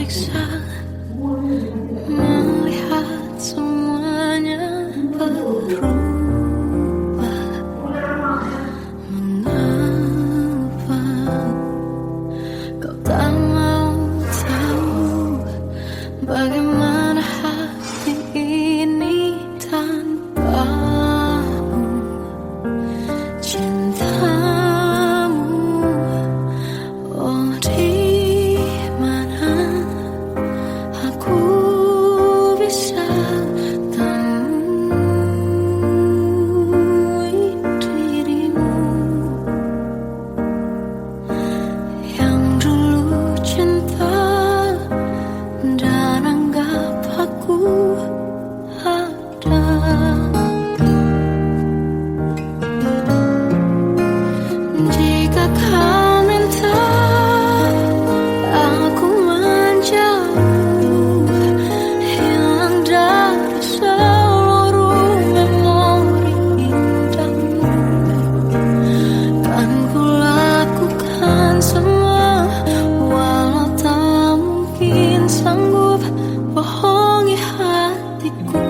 tersiksa melihat semuanya berubah. Mengapa kau tak mau tahu bagaimana hati ini tanpamu? Cintamu, oh di mana aku bisa temui dirimu yang dulu cinta dan anggap aku ada. Jika kau minta aku menjauh, hilang dari seluruh memori indahmu, kan ku lakukan semua, walau tak mungkin sanggup bohongi hatiku.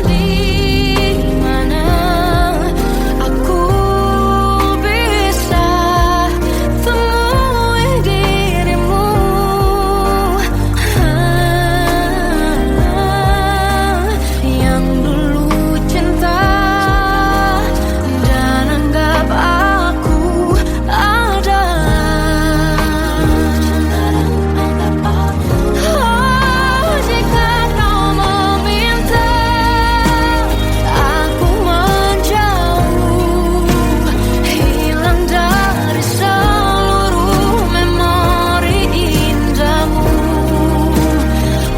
Di mana aku bisa temui dirimu yang dulu cinta dan anggap aku ada. Oh, jika kau meminta aku menjauh, hilang dari seluruh memori indahmu,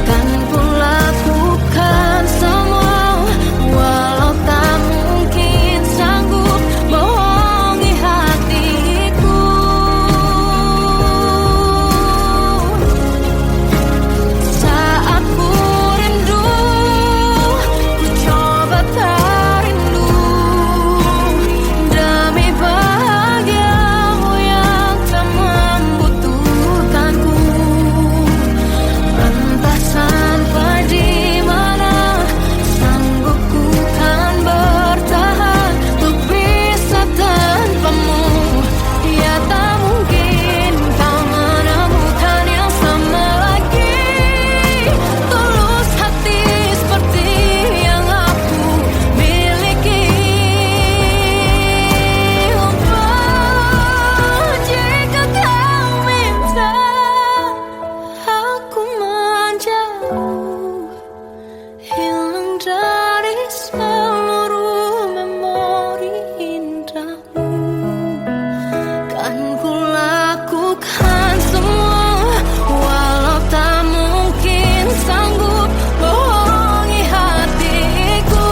kan ku lakukan semua, walau tak mungkin sanggup bohongi hatiku. Saat ku rindu, ku coba tak rindu, demi bahagiamu yang tak membutuhkanku. Entah sampai di mana sanggup ku kan bertahan untuk bisa tanpamu. Ya tak mungkin kau menemukan yang sama lagi, tulus hati seperti yang aku miliki. Oh, jika kau minta aku menjauh, hilang dari seluruh memori indahmu, kan ku lakukan semua, walau tak mungkin sanggup bohongi hatiku.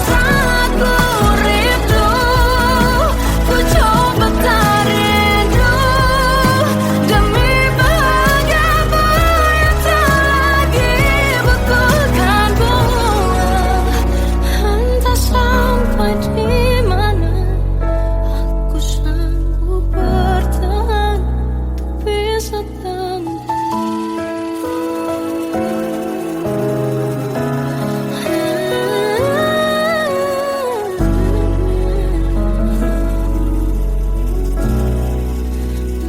Saat ku rindu, ku coba tak rindu, demi bahagiamu yang tak lagi butuhkanku. Entah sampai di mana aku sanggup bertahan untuk bisa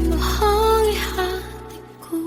bohongi hatiku.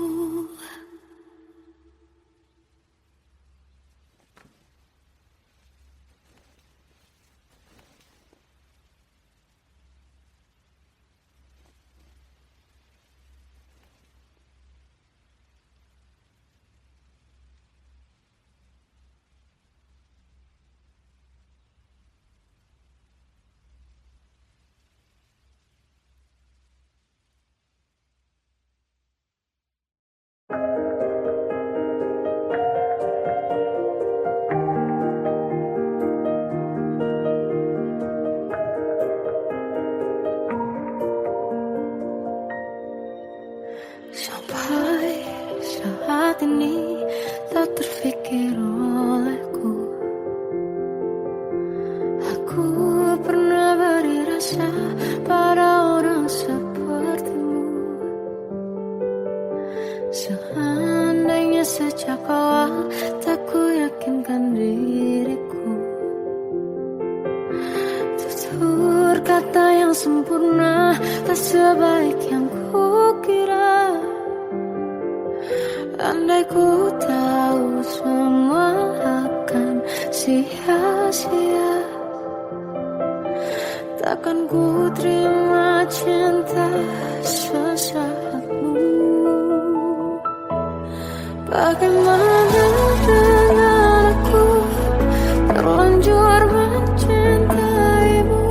saat ini tak terfikir olehku. Aku pernah beri rasa pada orang sepertimu. Seandainya sejak awal tak ku yakinkan diriku, tutur kata yang sempurna tak sebaik yang ku kira. Andai ku tahu semua akan sia-sia, takkan ku terima cinta sesaatmu. Bagaimana dengan aku terlanjur mencintaimu,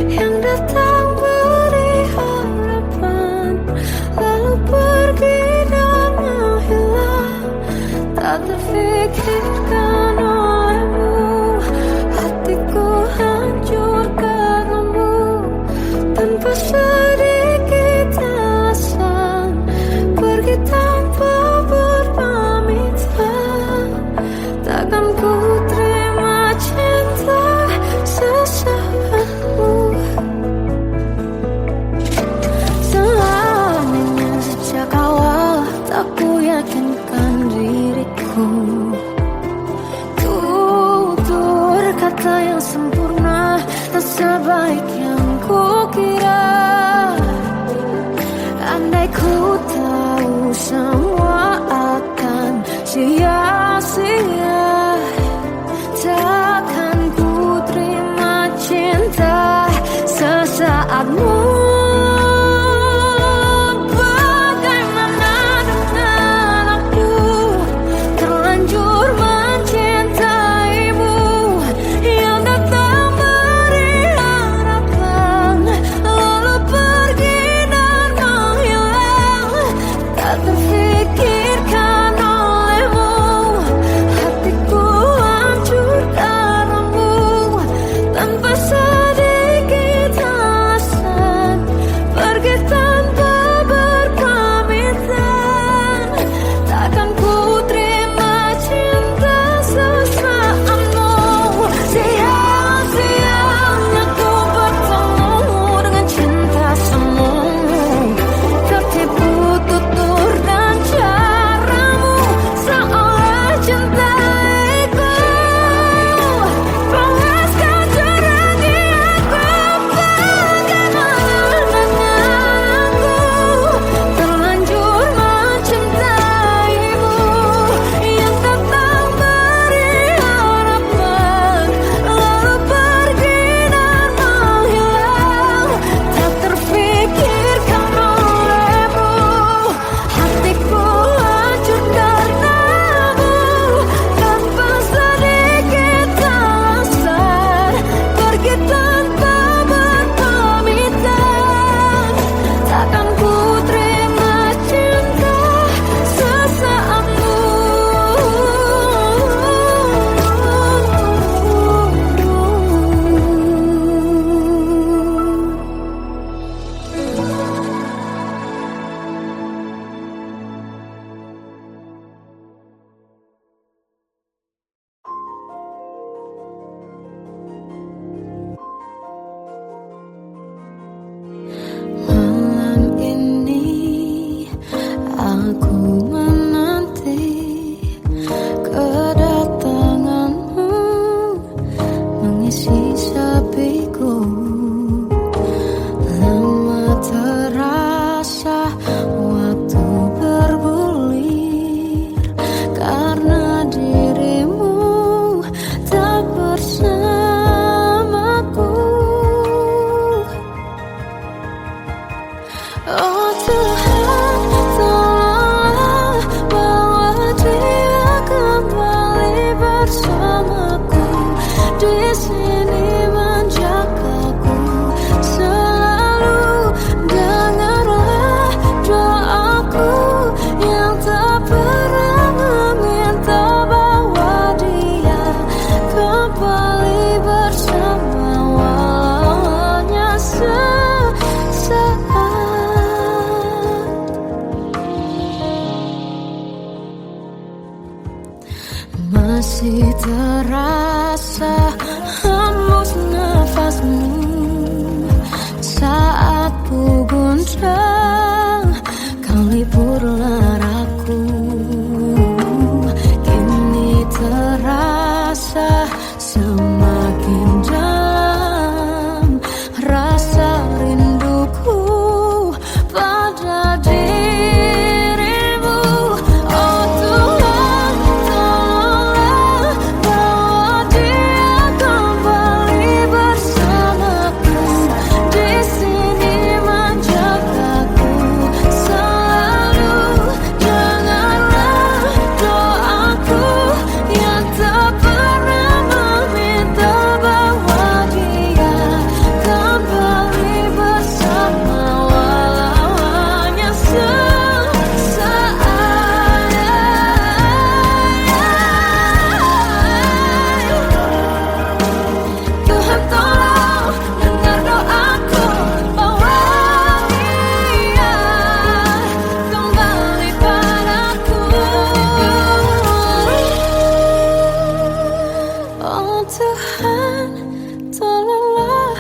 yang datang beri harapan lalu pergi dan menghilang, tak terfikirkan olehmu. Hatiku hancur karenamu tanpa sedikit alasan, pergi tanpa berpamitan. Takkan ku terima cinta sesaatmu. Selamanya sejak awal tak ku yakinkan diriku, tutur kata yang sempurna tak sebaik yang ku kira. Andai ku tahu semua akan sia-sia, takkan ku terima cinta sesaatmu. Bagaimana dengan aku terlanjur mencintaimu, yang datang beri harapan lalu pergi dan menghilang, tak terfikir Masih terasa hembus nafasmu saat ku guncang kau liburlah aku. Kini terasa semakin dalam rasa rinduku pada dirimu. Oh Tuhan, tolonglah bawa dia kembali bersamaku. Di sini menjagaku selalu. Dengarlah doaku yang tak pernah meminta bawa dia kembali bersama, walau hanya sesaat. Tuhan tolong dengar doaku, bawa dia kembali padaku. Oh Tuhan, tolonglah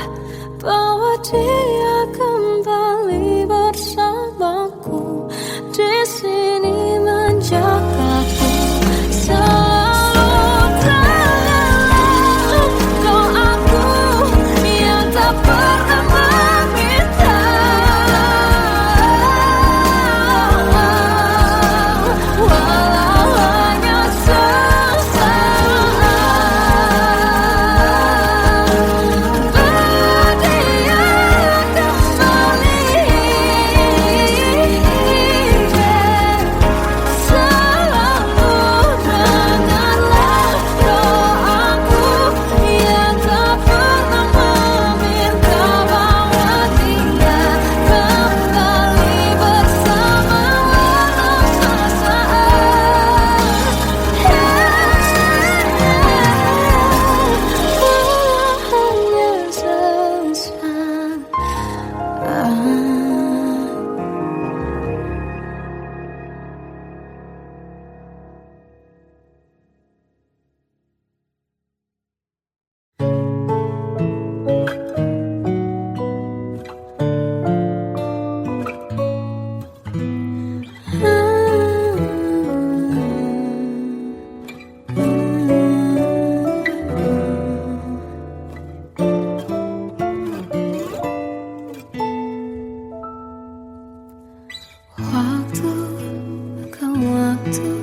bawa dia kembali bersamaku. Di sini menjagaku selalu. Dengarlah doaku yang tak pernah meminta, walau hanya sesaat. Berdia kembali selalu. Dengarlah doaku yang tak pernah meminta bawa dia kembali bersama, walau sesaat. Hanya sesaat. Waktu ke waktu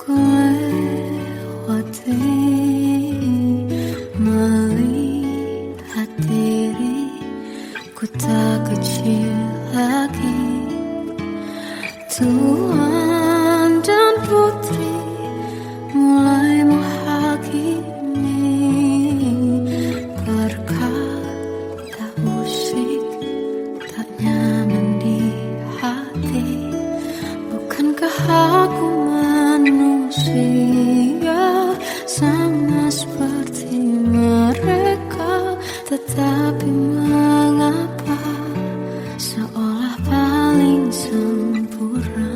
ku lewati, melihat diri ku tak kecil lagi. Tuan dan putri mulai menghakimi, berkata musik tak nyaman di hati. Bukankah aku manusia sama seperti mereka? Tetapi mengapa seolah paling sempurna?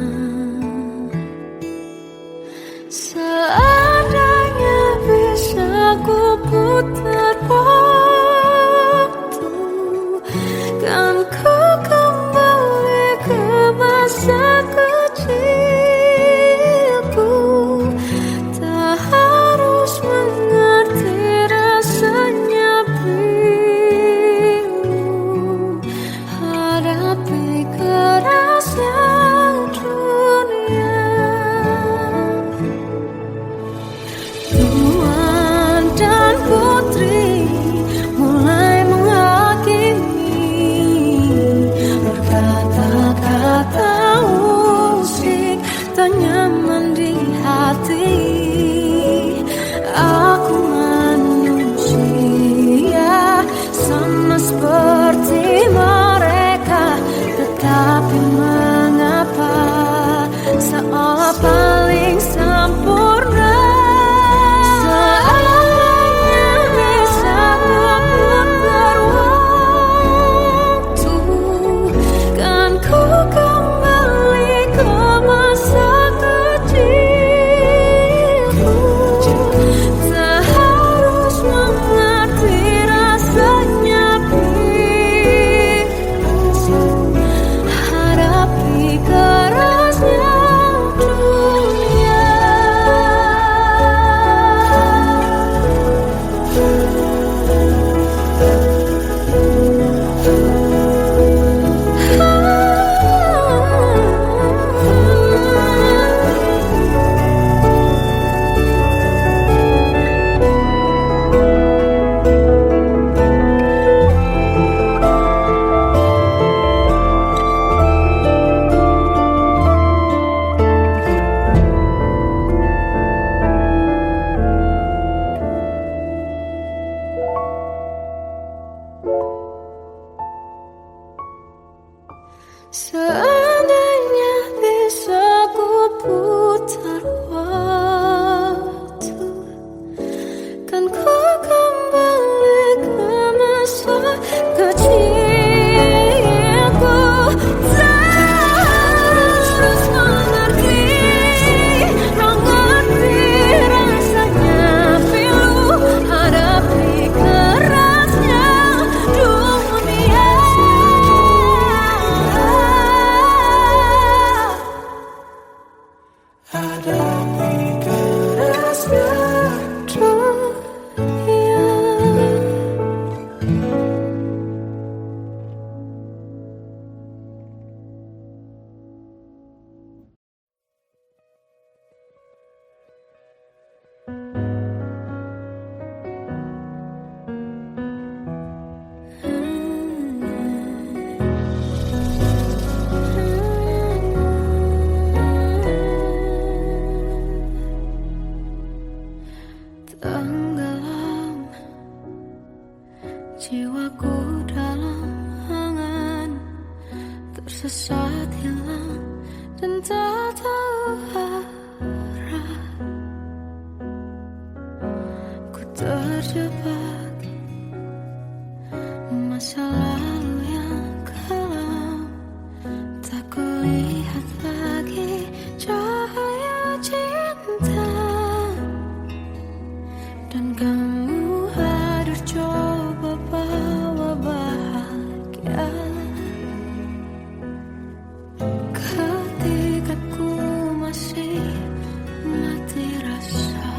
Seandainya bisa ku putar waktu, kan ku kembali ke masa kecilku. Tak harus mengerti rasanya pilu, hadapi kerasnya dunia. Tuan dan putri mulai menghakimi, berkata-kata musik tak nyaman di hati. Aku manusia sama seperti mereka, tetapi mengapa seolah paling sempurna? Seandainya bisa memutar waktu, kan ku kembali ke masa kecilku. hadapi kerasnya dunia. Tenggelam jiwaku dalam angan, tersesat hilang dan tak tahu arah. Ku terjebak masa lalu yang kelam, tak kulihat lagi cahaya cinta. Dan kamu hadir coba bawa bahagia ketika ku masih mati rasa.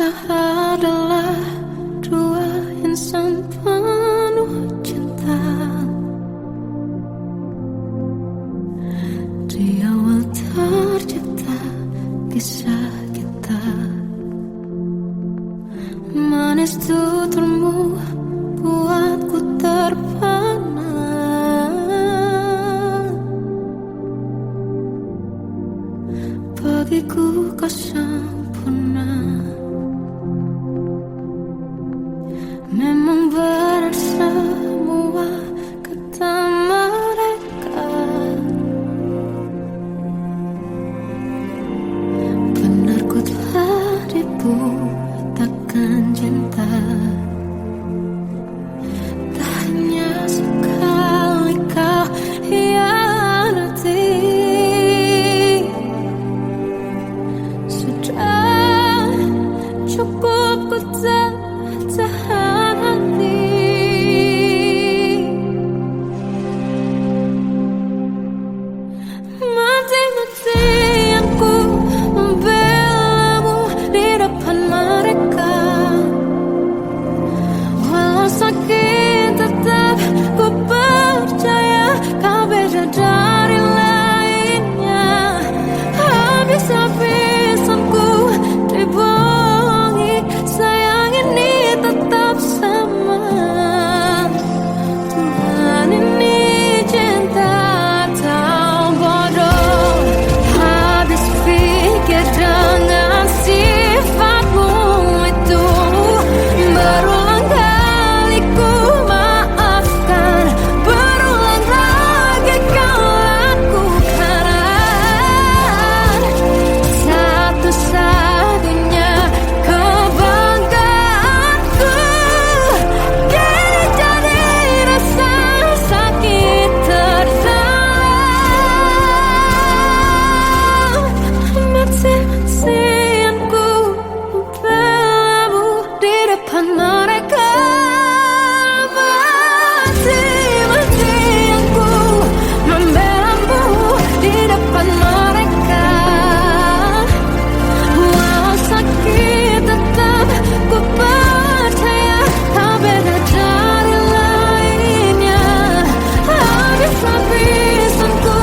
Kita adalah dua insan penuh cinta. Di awal tercipta kisah kita. Manis tuturmu buatku terpana. Bagiku kau sempurna. Memang benar semua kata mereka. Benar ku telah dibutakan cinta. Tak hanya sekali kau hianati. Sudah cukup ku tak tahan hati. Mati-matian ku membelamu di depan mereka. Walau sakit tetap ku percaya kau beda dari lainnya. Habis-habisan ku dibohongi, sayang ini tetap sama. Tuhan ini cinta atau bodoh. Habis pikir dengan sifatmu itu. Berulang kali ku maafkan, berulang lagi kau lakukan. Satu-satunya kebanggaanku kini jadi rasa sakit terdalam. Mati-matian ku membelamu di depan mereka. Mati-matian ku membelamu di depan mereka. Walau sakit tetap ku percaya kau beda dari lainnya. Habis-habisan ku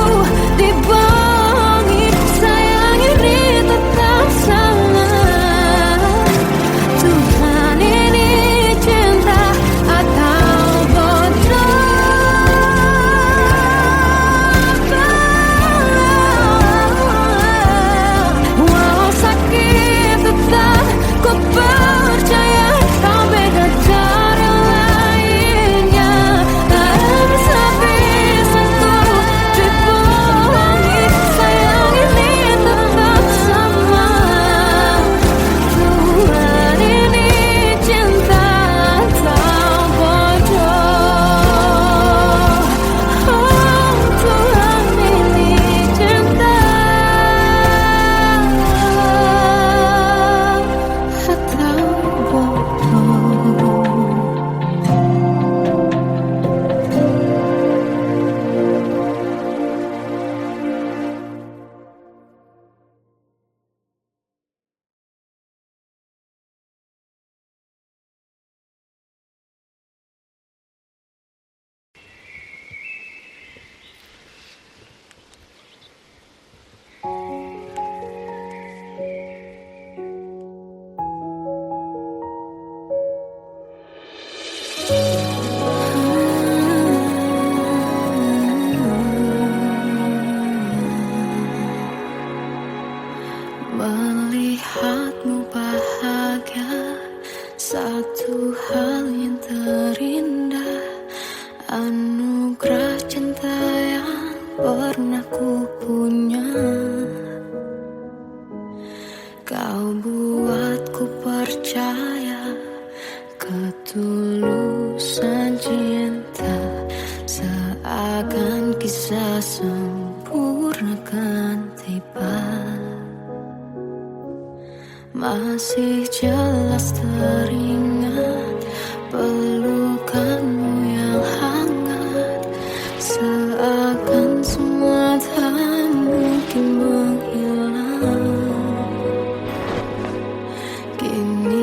dibohongi, sayang ini tetap sama. Tuhan ini cinta atau bodoh. Walau sakit tetap ku percaya kau beda dari lainnya. Habis-habisan ku dibohongi, sayang ini tetap sama. Tuhan ini cinta atau bodoh. Oh, Tuhan ini cinta atau bodoh. Melihatmu bahagia, satu hal yang terindah. Anugerah cinta yang pernah ku punya. Kau buatku percaya ketulusan cinta. Seakan kisah sempurna kan tiba. Masih jelas teringat pelukanmu yang hangat. Seakan semua tak mungkin menghilang. Kini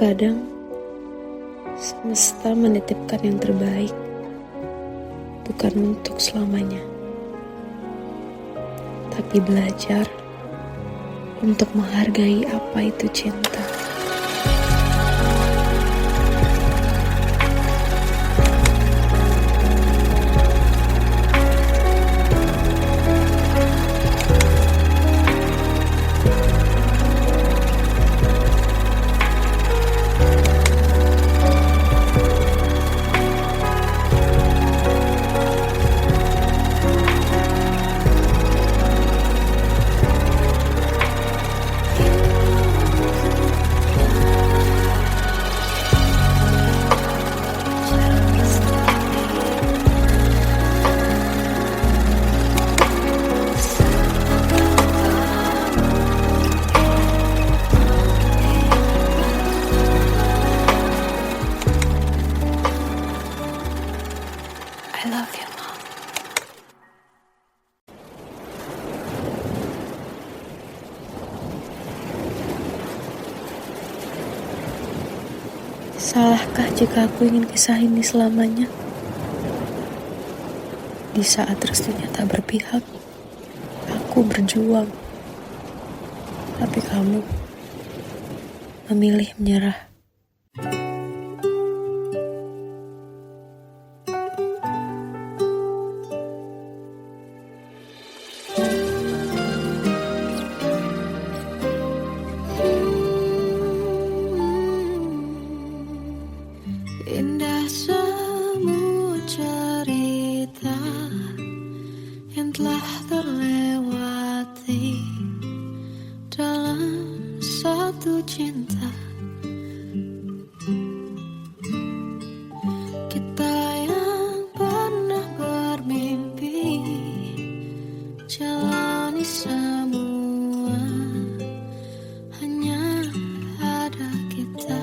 Terkadang semesta menitipkan yang terbaik, bukan untuk selamanya, tapi belajar untuk menghargai apa itu cinta. I love you, Mom. Salahkah jika aku ingin kisah ini selamanya? Di saat restunya tak berpihak, aku berjuang. Tapi kamu memilih menyerah. Indah semua cerita yang telah terlewati dalam satu cinta. Kita yang pernah bermimpi jalani semua, hanya ada kita.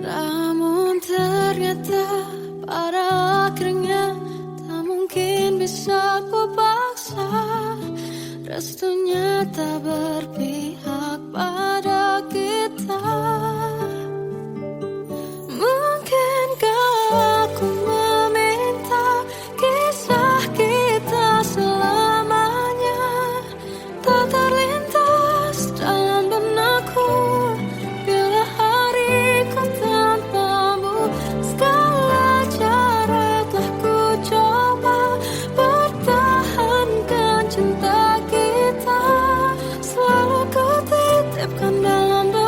Namun ternyata pada akhirnya tak mungkin bisa ku paksa. Restunya tak berpihak pada kita. Mungkinkah aku meminta kisah kita selamanya tak terlintas dalam benakku bila hariku tanpamu. Segala cara telah ku coba pertahankan cinta kita, selalu ku titipkan dalam doa.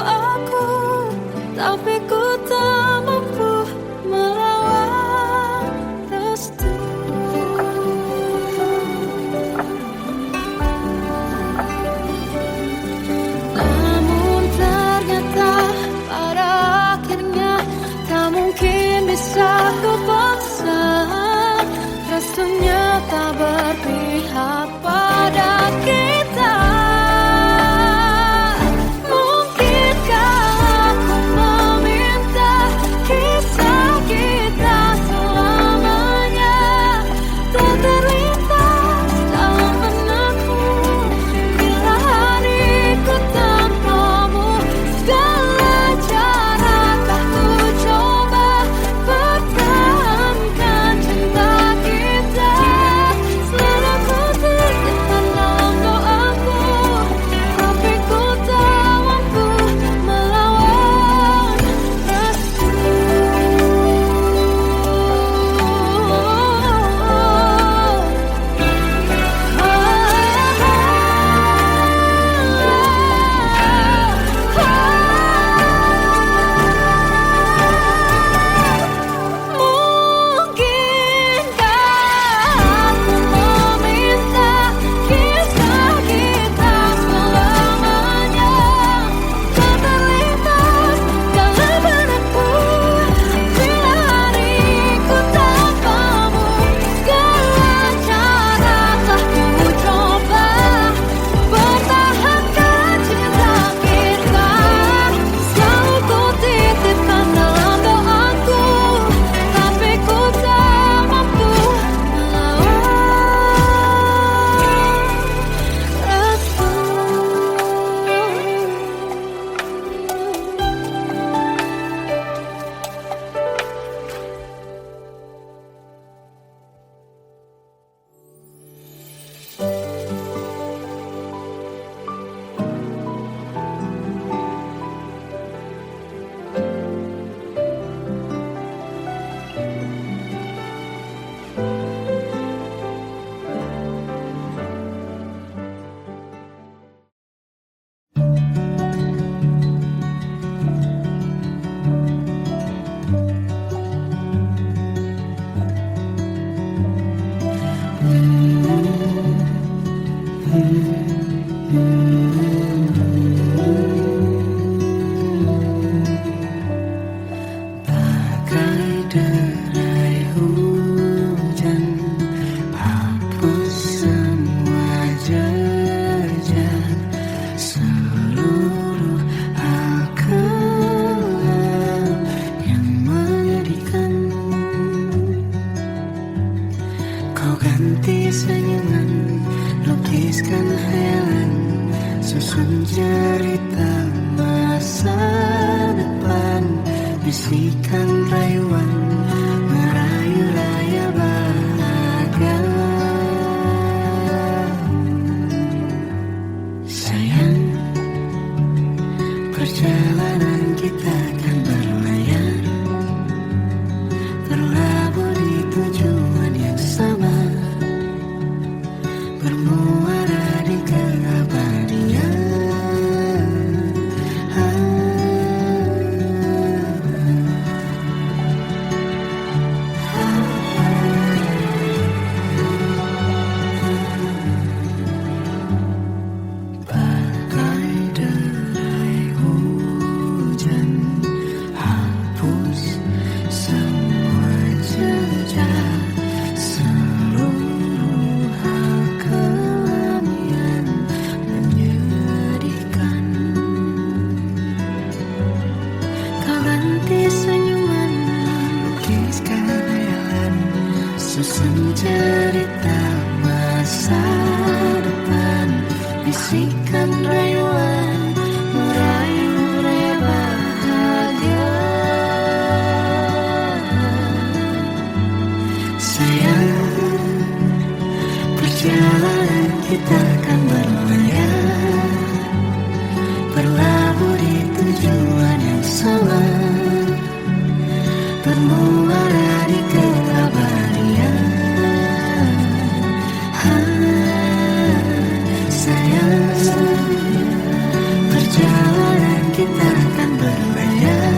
bisikan rayuan merayu raya bahagia. Sayang, perjalanan kita kan berlayar, berlabuh di tujuan yang sama, bermuara di keabadian. Bagai derai hujan, hapus semua jejak, seluruh hal kelam yang menyedihkan. Kau ganti senyuman, lukiskan hayalan, susun cerita masa depan, bisikan rayuan merayu raya bahagia. Sayang, perjalanan kita kan berlayar, berlabuh di tujuan yang sama, bermuara di keabadian. Sayang, perjalanan kita kan berlayar,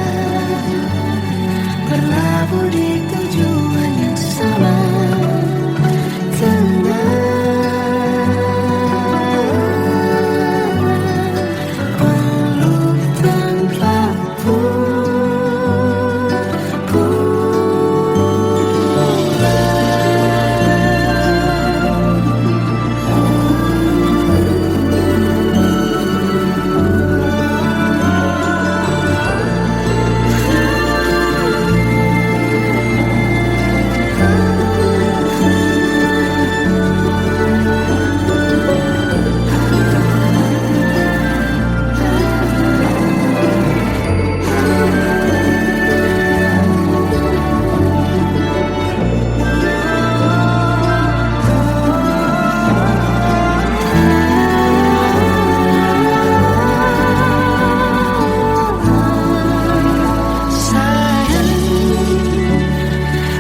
berlabuh di tujuan yang sama. Peluk tempatku,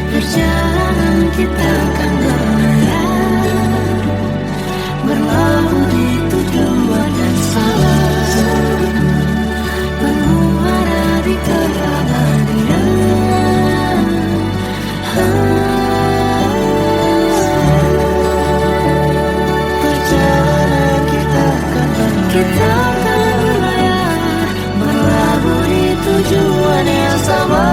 perjalanan kita kan berlayar, berlabuh di tujuan yang sama, bermuara di keabadian. Perjalanan kita kan berlayar, berlabuh di tujuan yang sama.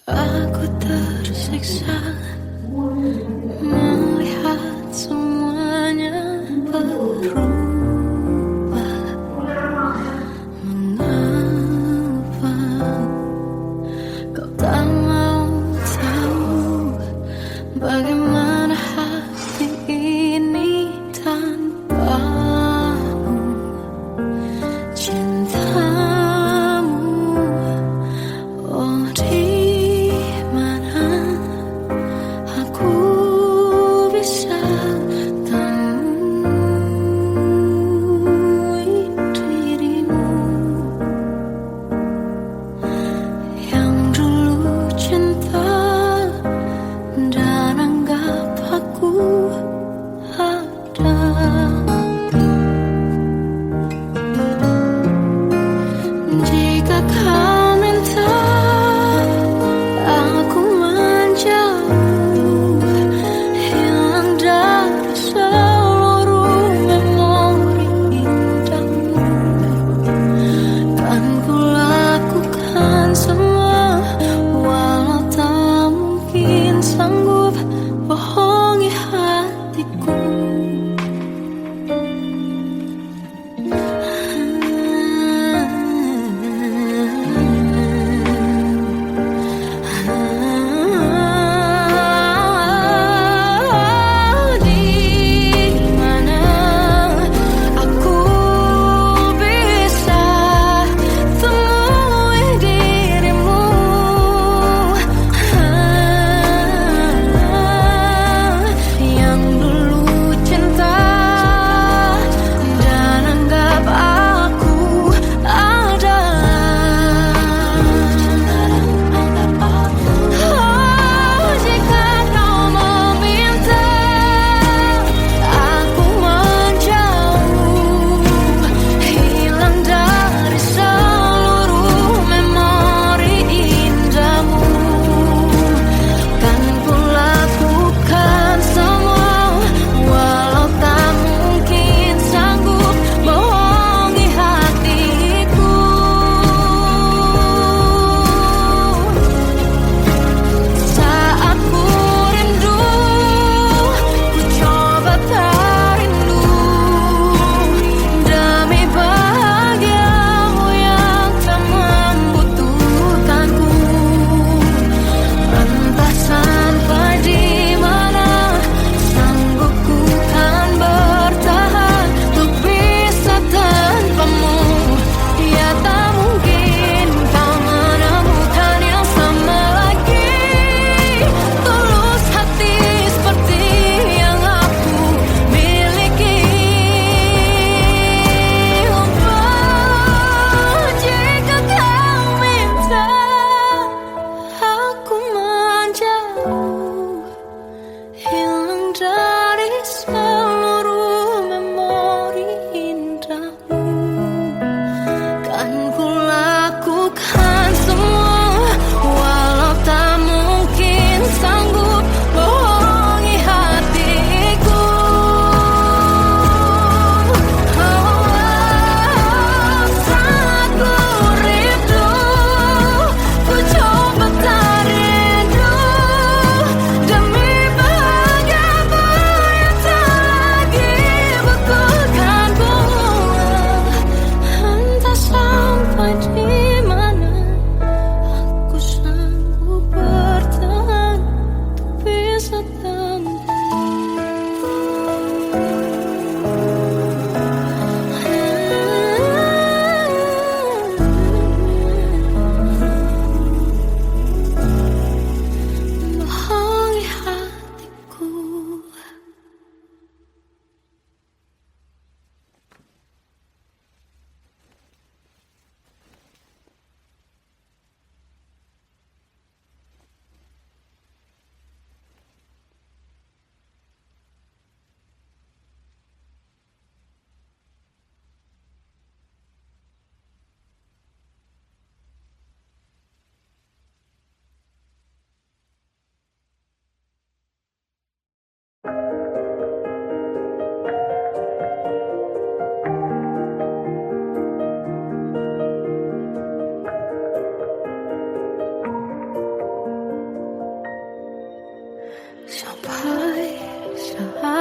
Aku tersiksa melihat semuanya berubah. Mengapa kau tak mau tahu bagaimana hati ini tanpamu? Cintamu, oh di mana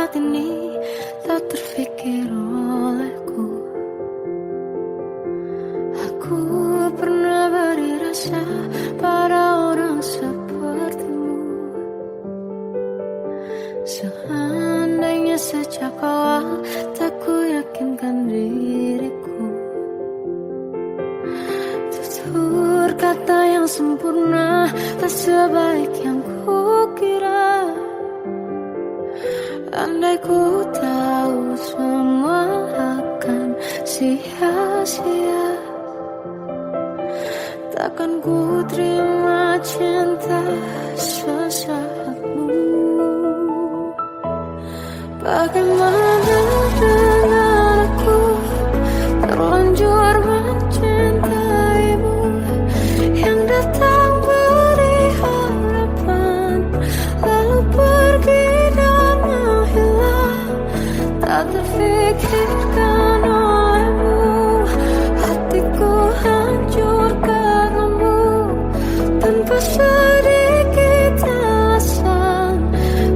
saat ini tak terfikir olehku. Aku pernah beri rasa pada orang sepertimu. Seandainya sejak awal tak ku yakinkan diriku. Tutur kata yang sempurna tak sebaik yang kukira. Andai ku tahu semua akan sia-sia, takkan ku terima cinta sesaatmu. Bagaimana dengan aku terlanjur mencintaimu, yang datang beri harapan lalu pergi dan menghilang, tak terfikirkan olehmu. Hatiku hancur karenamu, tanpa sedikit alasan,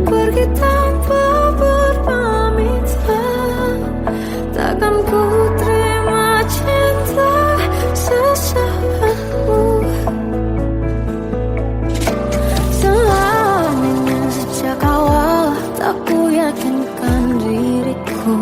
pergi tanpa berpamitan. Takkan ku terima cinta sesaatmu. Selamanya sejak awal tak ku yakinkan diriku.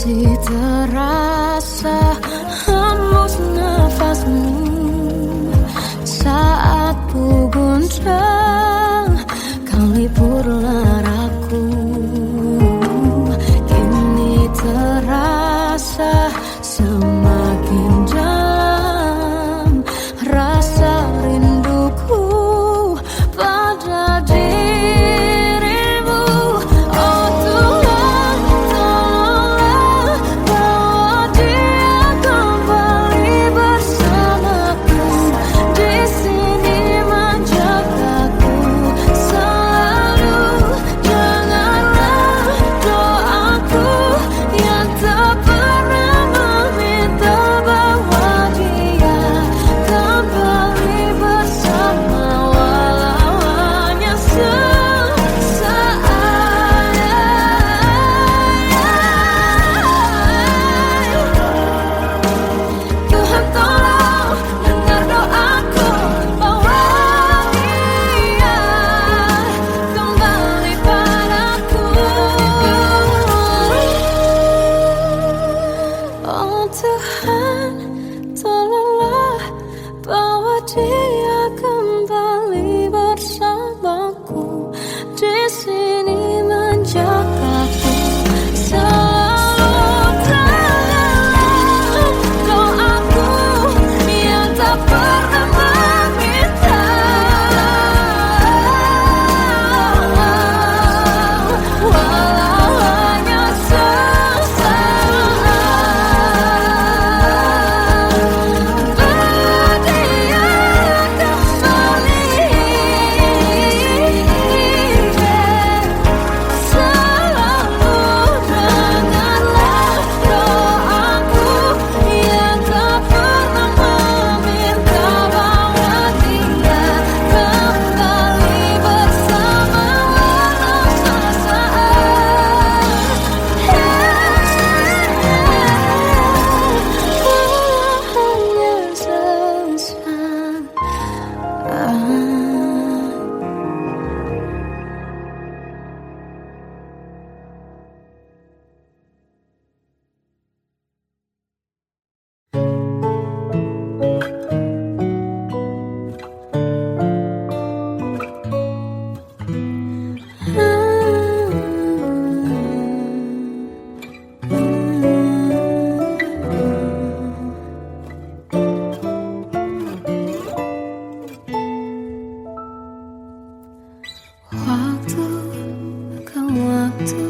masih terasa hembus nafasmu saat ku gundah kau libur laraku. Kini terasa semakin dalam rasa rinduku pada dirimu. Oh Tuhan, tolonglah bawa dia kembali bersamaku. Di sini menjagaku selalu. Janganlah doaku yang tak pernah meminta bawa dia kembali bersama, walau hanya sesaat. Tuhan tolong dengar doaku, bawa dia kembali padaku. Oh Tuhan, tolonglah bawa dia kembali bersamaku. Di sini menjagaku selalu. Dengarlah doaku yang tak pernah meminta, walau hanya sesaat. Bawa dia kembali selalu. Dengarlah doaku yang tak pernah meminta, bawa dia kembali bersama, walau sesaat. Hanya sesaat. Waktu ke waktu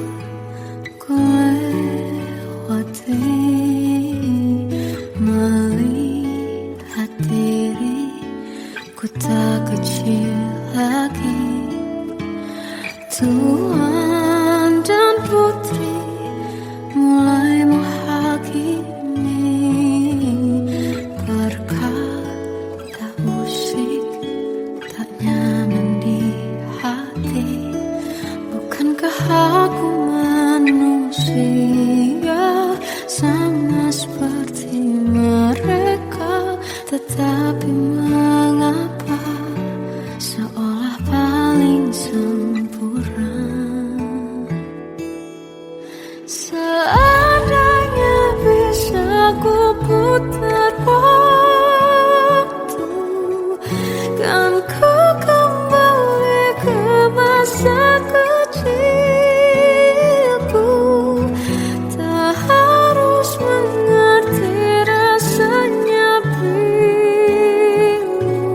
ku lewati, melihat diri ku tak kecil lagi. Tuan dan putri mulai menghakimi, berkata musik tak nyaman di hati. Bukankah aku manusia sama seperti mereka? Tetapi mengapa seolah paling sempurna? Seandainya bisa ku putar waktu, kan ku kembali ke masa kecilku. Tak harus mengerti rasanya pilu,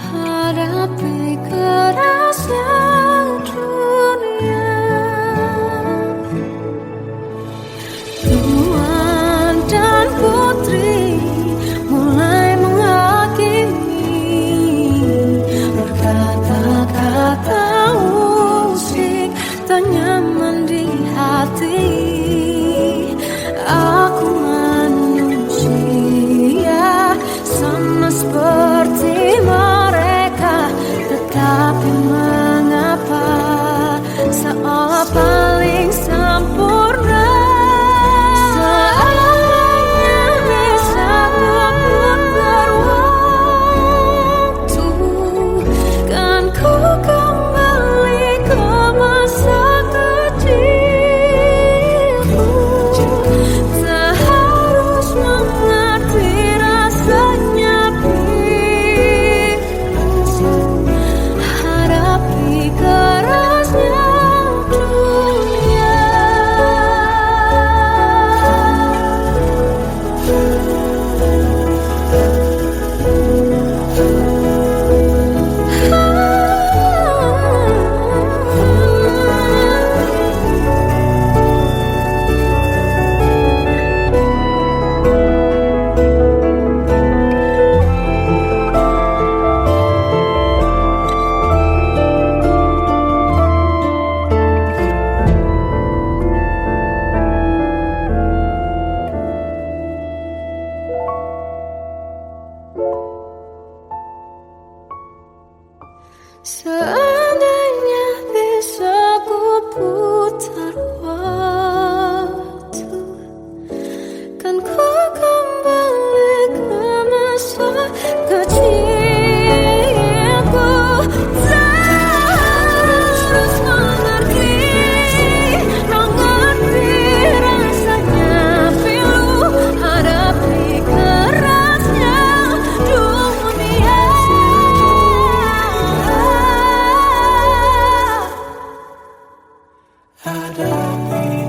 hadapi kerasnya dunia. Tuan dan putri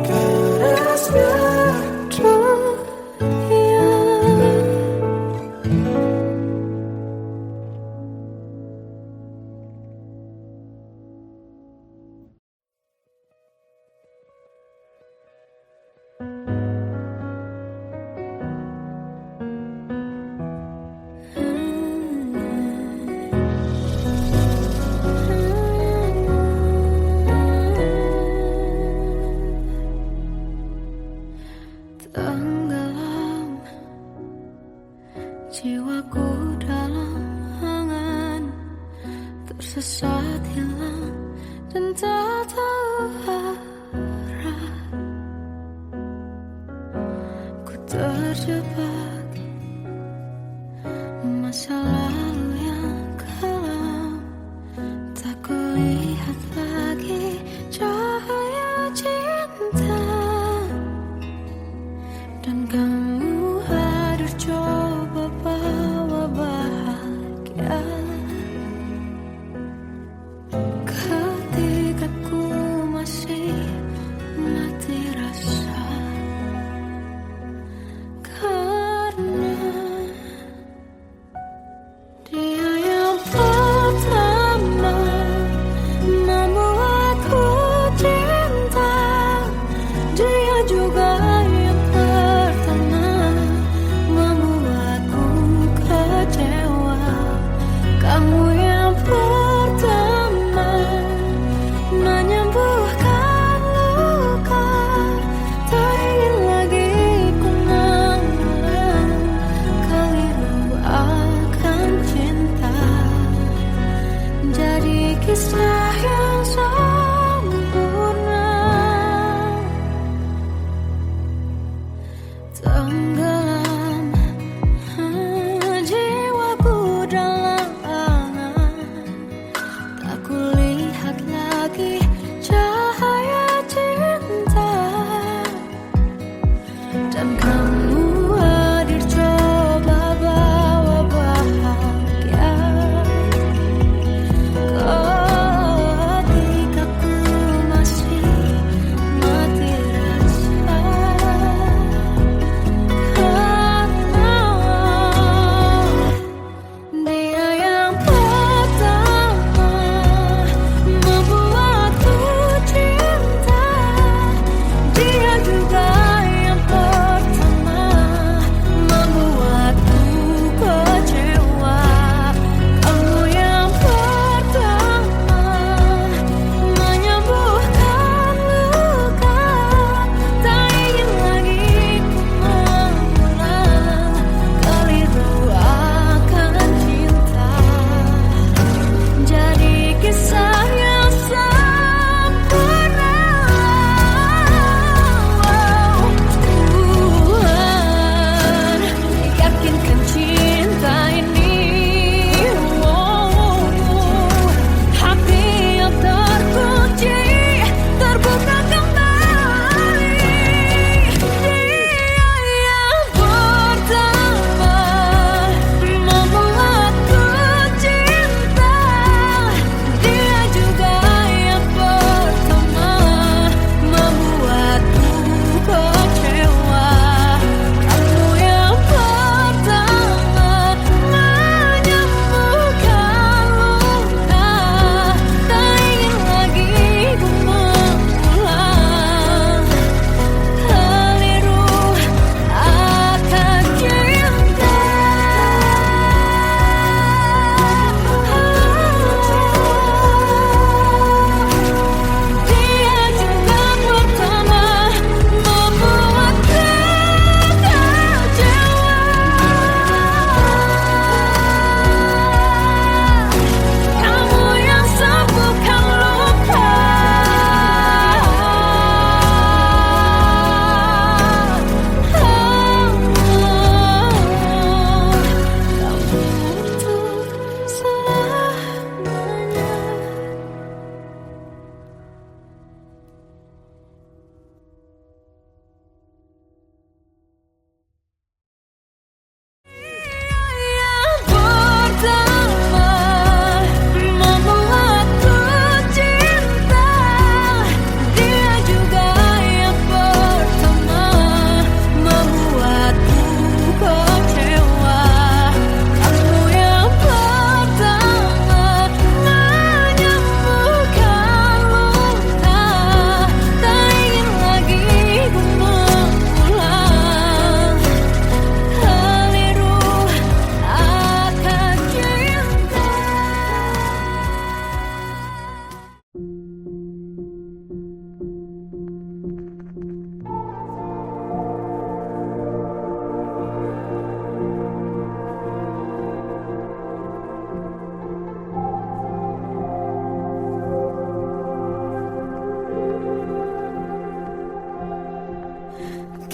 kerasnya dunia. Tenggelam jiwaku dalam angan, tersesat hilang dan tak tahu arah. Ku terjebak masa lalu yang kelam, tak kulihat lagi cahaya cinta. Dan kamu hadir coba bawa bahagia ketika ku masih mati rasa. Karena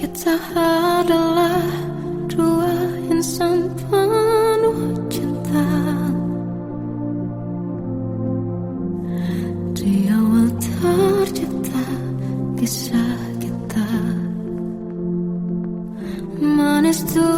Kita adalah dua insan penuh cinta. Di awal tercipta kisah kita, manis tuh